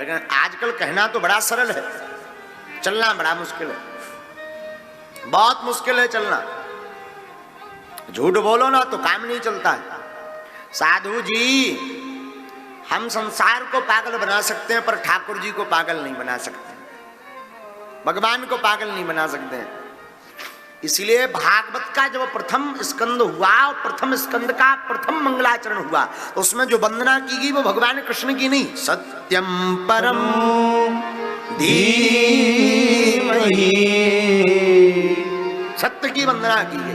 लेकिन आजकल कहना तो बड़ा सरल है, चलना बड़ा मुश्किल है, बहुत मुश्किल है चलना। झूठ बोलो ना तो काम नहीं चलता है। साधु जी, हम संसार को पागल बना सकते हैं पर ठाकुर जी को पागल नहीं बना सकते, भगवान को पागल नहीं बना सकते हैं। इसलिए भागवत का जब प्रथम स्कंद हुआ और प्रथम स्कंद का प्रथम मंगलाचरण हुआ तो उसमें जो वंदना की गई वो भगवान कृष्ण की नहीं, सत्यम परम धीमहि, सत्य की वंदना की गई।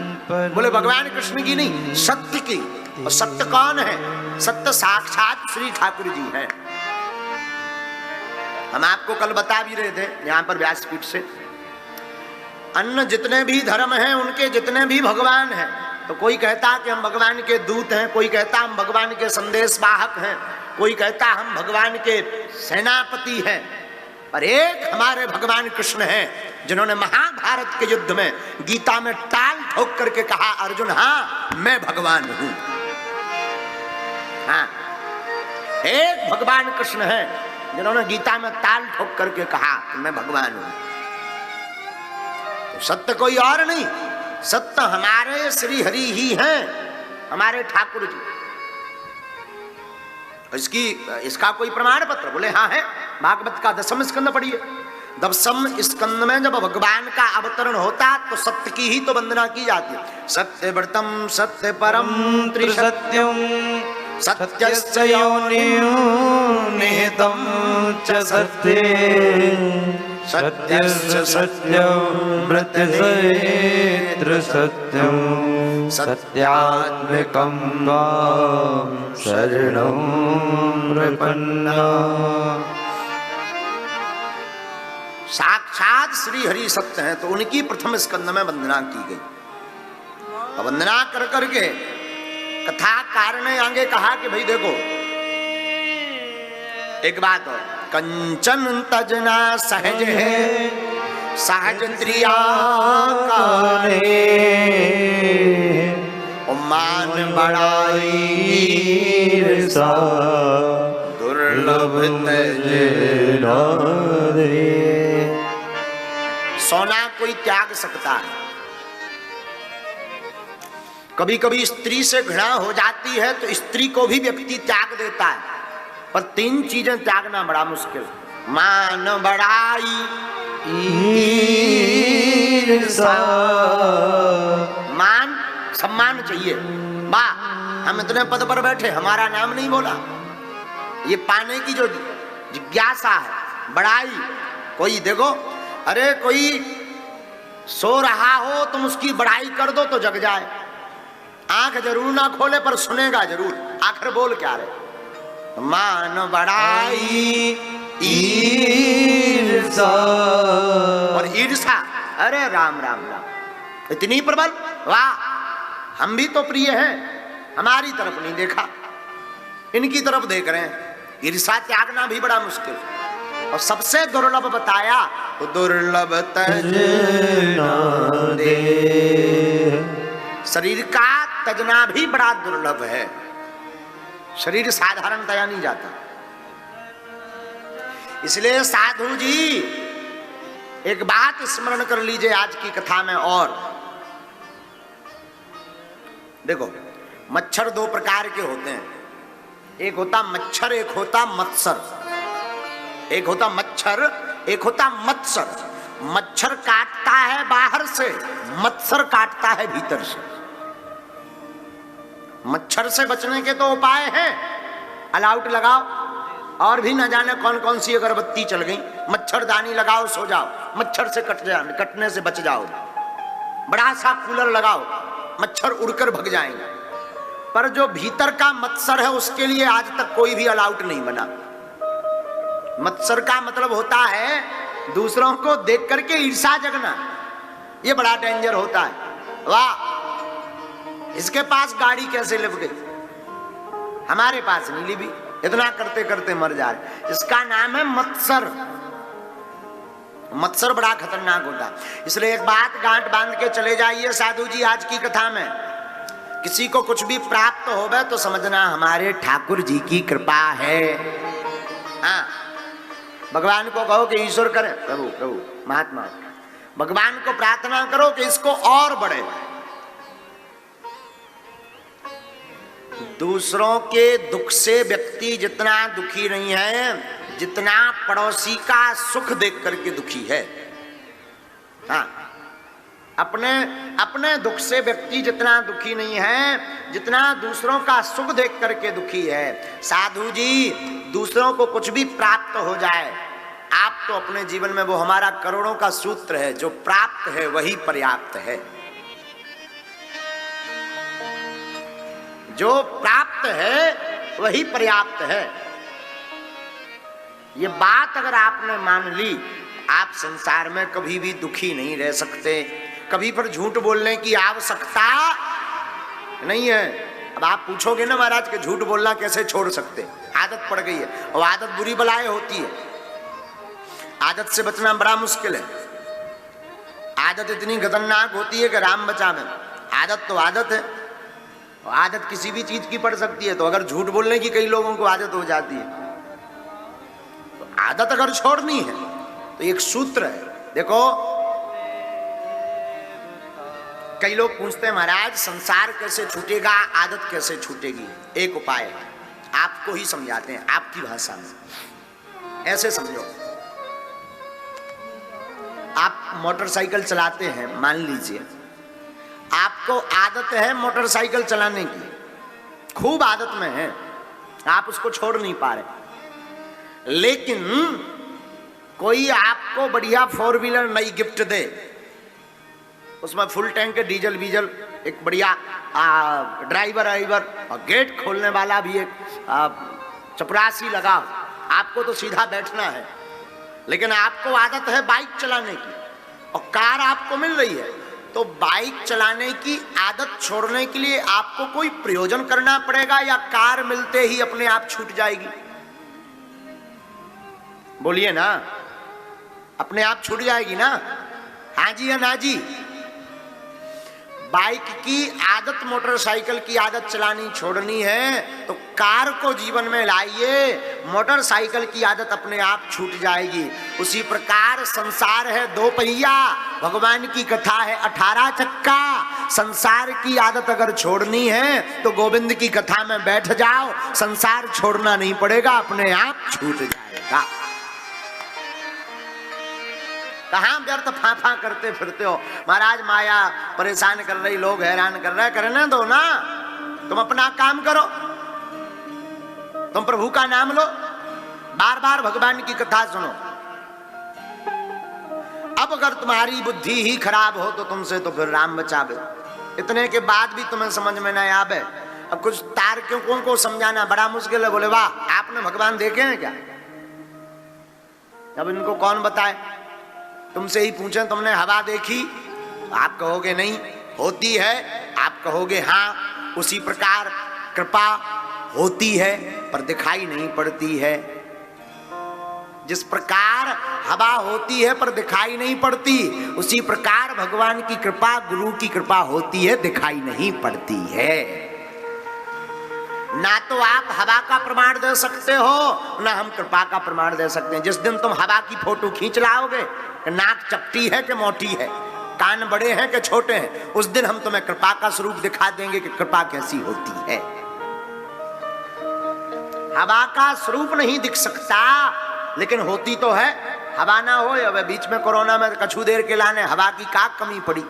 बोले भगवान कृष्ण की नहीं, सत्य की। और सत्य कौन है? सत्य साक्षात श्री ठाकुर जी है। हम आपको कल बता भी रहे थे यहां पर व्यासपीठ से, अन्य जितने भी धर्म हैं उनके जितने भी भगवान हैं, तो कोई कहता कि हम भगवान के दूत हैं, कोई कहता हम भगवान के संदेश वाहक हैं, कोई कहता हम भगवान के सेनापति हैं, पर एक हमारे भगवान कृष्ण हैं जिन्होंने महाभारत के युद्ध में गीता में टाल ठोक करके कहा, अर्जुन हाँ मैं भगवान हूं। हाँ, एक भगवान कृष्ण है जिन्होंने गीता में ताल ठोक करके कहा कि मैं भगवान हूं। तो सत्य कोई और नहीं, सत्य हमारे श्री हरि ही हैं, हमारे ठाकुर जी। इसका कोई प्रमाण पत्र? बोले हाँ है, भागवत का 10वें स्कंद पढ़िए। 10वें स्कंद में जब भगवान का अवतरण होता तो सत्य की ही तो वंदना की जाती है। सत्य व्रतम सत्य परम त्रिसत्यम सत्यस्य योनियो निहितं च सत्ये सत्यस्य सत्यं व्रतसेत्र सत्यं सत्यात्मकं मां शरणं प्रपन्ना। साक्षात श्री हरि सत्य हैं तो उनकी प्रथम स्कंद में वंदना की गई। वंदना कर करके कथाकार ने आगे कहा कि भाई देखो एक बात और, कंचन तजना सहज है सहज त्रिया काने, मान बड़ाई सा दुर्लभ तजना दे। सोना कोई त्याग सकता है, कभी कभी स्त्री से घृणा हो जाती है तो स्त्री को भी व्यक्ति त्याग देता है, पर 3 चीजें त्यागना बड़ा मुश्किल। मान बड़ाई ईर्ष्या, मान सम्मान चाहिए, वाह हम इतने पद पर बैठे हमारा नाम नहीं बोला, ये पाने की जो जिज्ञासा है। बड़ाई, कोई देखो अरे कोई सो रहा हो तुम उसकी बड़ाई कर दो तो जग जाए, आंख जरूर ना खोले पर सुनेगा जरूर, आखिर बोल क्या रहे। मान बड़ाई ईर्ष्या, और ईर्ष्या अरे राम राम राम, इतनी प्रबल, वाह हम भी तो प्रिय हैं, हमारी तरफ नहीं देखा इनकी तरफ देख रहे हैं। ईर्ष्या त्यागना भी बड़ा मुश्किल। और सबसे दुर्लभ बताया तो दुर्लभ तजना दे, शरीर का तजना भी बड़ा दुर्लभ है, शरीर साधारणतया नहीं जाता। इसलिए साधु जी एक बात स्मरण कर लीजिए आज की कथा में। और देखो मच्छर 2 प्रकार के होते हैं, एक होता मच्छर एक होता मत्सर। एक होता मच्छर एक होता मत्सर। मच्छर काटता है बाहर से, मत्सर काटता है भीतर से। मच्छर से बचने के तो उपाय हैं, अलाउट लगाओ और भी न जाने कौन कौन सी अगरबत्ती चल गई, मच्छरदानी लगाओ सो जाओ, मच्छर से कटने से बच जाओ, बड़ा सा कूलर लगाओ मच्छर उड़कर भग जाएंगे। पर जो भीतर का मत्सर है उसके लिए आज तक कोई भी अलाउट नहीं बना। मत्सर का मतलब होता है दूसरों को देख करके ईर्ष्या जगना, ये बड़ा डेंजर होता है। वाह इसके पास गाड़ी कैसे लिप गई, हमारे पास नहीं लिपी, इतना करते करते मर जा रहे। इसका नाम है मत्सर। मत्सर बड़ा खतरनाक होता है। इसलिए एक बात गांठ बांध के चले जाइए साधु जी आज की कथा में, किसी को कुछ भी प्राप्त होवे तो समझना हमारे ठाकुर जी की कृपा है। हाँ भगवान को कहो कि ईश्वर करे, प्रभु प्रभु महात्मा, भगवान को प्रार्थना करो कि इसको और बढ़े। दूसरों के दुख से व्यक्ति जितना दुखी नहीं है जितना पड़ोसी का सुख देख करके दुखी है। हाँ, अपने दुख से व्यक्ति जितना दुखी नहीं है जितना दूसरों का सुख देख करके दुखी है। साधु जी, दूसरों को कुछ भी प्राप्त हो जाए, आप तो अपने जीवन में, वो हमारा करोड़ों का सूत्र है, जो प्राप्त है वही पर्याप्त है। जो प्राप्त है वही पर्याप्त है। ये बात अगर आपने मान ली, आप संसार में कभी भी दुखी नहीं रह सकते। कभी पर झूठ बोलने की आवश्यकता नहीं है। अब आप पूछोगे ना महाराज कि झूठ बोलना कैसे छोड़ सकते, आदत पड़ गई है, और आदत बुरी बलाएं होती है। आदत से बचना बड़ा मुश्किल है। आदत इतनी खतरनाक होती है कि राम बचावे। आदत तो आदत है, और आदत किसी भी चीज की पड़ सकती है। तो अगर झूठ बोलने की कई लोगों को आदत हो जाती है, तो आदत अगर छोड़नी है तो एक सूत्र है। देखो, कई लोग पूछते हैं महाराज संसार कैसे छूटेगा, आदत कैसे छूटेगी। एक उपाय है, आपको ही समझाते हैं आपकी भाषा में। ऐसे समझो, आप मोटरसाइकिल चलाते हैं, मान लीजिए आपको आदत है मोटरसाइकिल चलाने की, खूब आदत में है, आप उसको छोड़ नहीं पा रहे। लेकिन कोई आपको बढ़िया 4 व्हीलर नई गिफ्ट दे, उसमें फुल टैंक डीजल बीजल, एक बढ़िया ड्राइवर और गेट खोलने वाला भी एक चपरासी लगा, आपको तो सीधा बैठना है। लेकिन आपको आदत है बाइक चलाने की और कार आपको मिल रही है, तो बाइक चलाने की आदत छोड़ने के लिए आपको कोई प्रयोजन करना पड़ेगा या कार मिलते ही अपने आप छूट जाएगी? बोलिए ना, अपने आप छूट जाएगी ना? हाँ जी या ना जी? बाइक की आदत, मोटरसाइकिल की आदत चलानी छोड़नी है तो कार को जीवन में लाइए, मोटरसाइकिल की आदत अपने आप छूट जाएगी। उसी प्रकार संसार है 2 पहिया, भगवान की कथा है 18 चक्का। संसार की आदत अगर छोड़नी है तो गोविंद की कथा में बैठ जाओ, संसार छोड़ना नहीं पड़ेगा, अपने आप छूट जाएगा। कहां व्यर्थ फाफा करते फिरते हो महाराज, माया परेशान कर रही, लोग हैरान कर रहे, करने दो ना, तुम अपना काम करो, तुम प्रभु का नाम लो, बार बार भगवान की कथा सुनो। अब अगर तुम्हारी बुद्धि ही खराब हो तो तुमसे तो फिर राम बचावे। इतने के बाद भी तुम्हें समझ में नहीं आवे, अब कुछ तार्किकों को समझाना बड़ा मुश्किल है। बोले वाह, आपने भगवान देखे हैं क्या? अब इनको कौन बताए? तुमसे ही पूछें तुमने हवा देखी, आप कहोगे नहीं, होती है, आप कहोगे हाँ। उसी प्रकार कृपा होती है पर दिखाई नहीं पड़ती है। जिस प्रकार हवा होती है पर दिखाई नहीं पड़ती, उसी प्रकार भगवान की कृपा, गुरु की कृपा होती है, दिखाई नहीं पड़ती है। ना तो आप हवा का प्रमाण दे सकते हो, ना हम कृपा का प्रमाण दे सकते हैं। जिस दिन तुम हवा की फोटो खींच लाओगे, नाक चपटी है कि मोटी है, कान बड़े हैं कि छोटे हैं, उस दिन हम तुम्हें कृपा का स्वरूप दिखा देंगे कि कृपा कैसी होती है। हवा का स्वरूप नहीं दिख सकता, लेकिन होती तो है। हवा ना हो, या बीच में कोरोना में कछु देर के लाने हवा की का कमी पड़ी,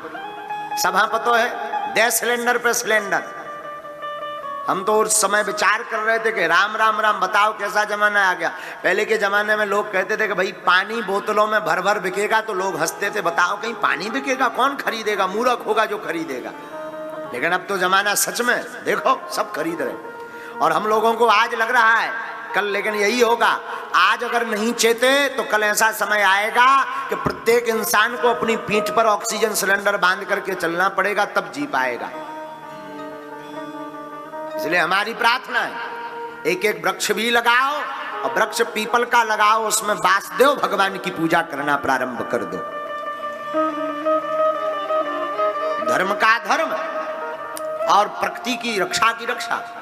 सब हाँ पतो है, 10 सिलेंडर पे सिलेंडर। हम तो उस समय विचार कर रहे थे कि राम राम राम, बताओ कैसा जमाना आ गया। पहले के जमाने में लोग कहते थे कि भाई पानी बोतलों में भर भर बिकेगा, तो लोग हंसते थे, बताओ कहीं पानी बिकेगा, कौन खरीदेगा, मूर्ख होगा जो खरीदेगा। लेकिन अब तो जमाना सच में देखो सब खरीद रहे, और हम लोगों को आज लग रहा है कल लेकिन यही होगा। आज अगर नहीं चेते तो कल ऐसा समय आएगा कि प्रत्येक इंसान को अपनी पीठ पर ऑक्सीजन सिलेंडर बांध करके चलना पड़ेगा, तब जी पाएगा। इसलिए हमारी प्रार्थना है एक एक वृक्ष भी लगाओ, और वृक्ष पीपल का लगाओ, उसमें वासुदेव भगवान की पूजा करना प्रारंभ कर दो। धर्म का धर्म और प्रकृति की रक्षा की रक्षा।